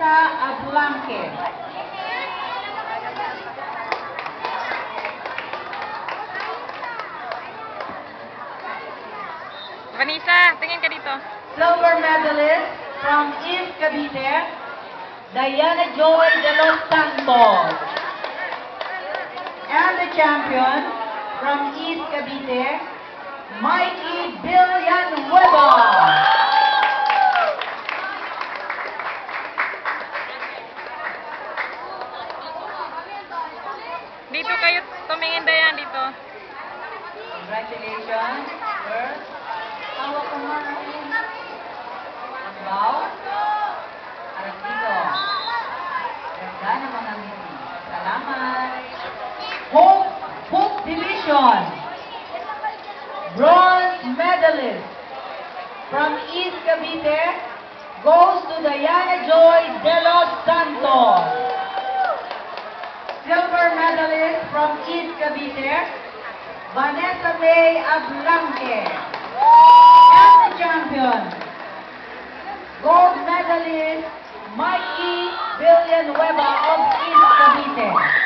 Vanessa Ablanque. Vanessa, tingin ka dito. Silver medalist from East Cavite, Diana Joy de los Santos. And the champion from East Cavite, Mikey Villanueva. Dito kayo tumingin, Dayan, dito. Congratulations, sir. Hawak ko nga natin. Agbaw. Harap dito. Ganda ng mga ngiti. Salamat. Hope Division. Bronze medalist from East Cavite goes to Diana Joy de los Santos. Silver medalist from East Cavite, Vanessa May Ablanque. And the champion, gold medalist Mikey Villanueva of East Cavite.